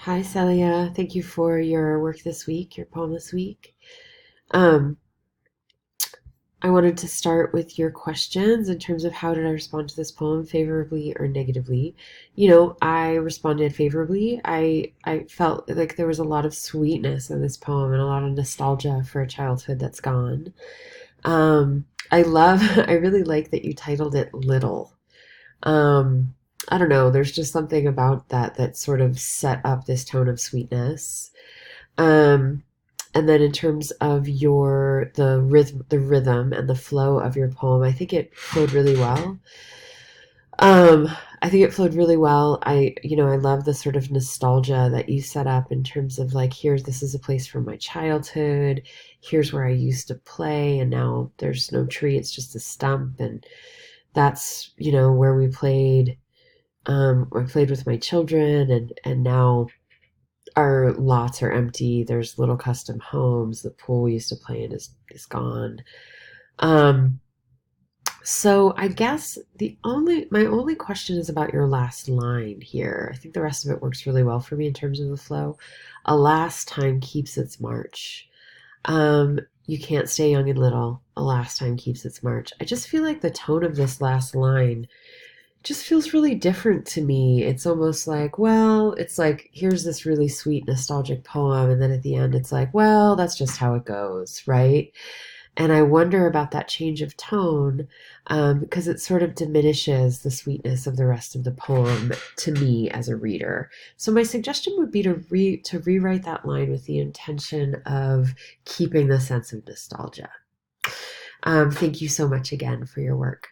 Hi, Celia. Thank you for your work this week, your poem this week. Um, I wanted to start with your questions in terms of how did I respond to this poem, favorably or negatively. I responded favorably. I felt like there was a lot of sweetness in this poem and a lot of nostalgia for a childhood that's gone. I really like that you titled it Little. Um, I don't know, there's just something about that sort of set up this tone of sweetness. Um, and then in terms of the rhythm and the flow of your poem, I think it flowed really well. Um, I think it flowed really well. I love the sort of nostalgia that you set up in terms of like, this is a place from my childhood. Here's where I used to play, and now there's no tree, it's just a stump. And that's, where we played. I played with my children, and now our lots are empty. There's little custom homes. The pool we used to play in is gone. Um, so I guess the only my only question is about your last line here. I think the rest of it works really well for me in terms of the flow. A last time keeps its march. You can't stay young and little. A last time keeps its march. I just feel like the tone of this last line just feels really different to me. It's almost like, well, it's like, here's this really sweet, nostalgic poem. And then at the end, it's like, well, that's just how it goes, right? And I wonder about that change of tone because it sort of diminishes the sweetness of the rest of the poem to me as a reader. So my suggestion would be to rewrite that line with the intention of keeping the sense of nostalgia. Thank you so much again for your work.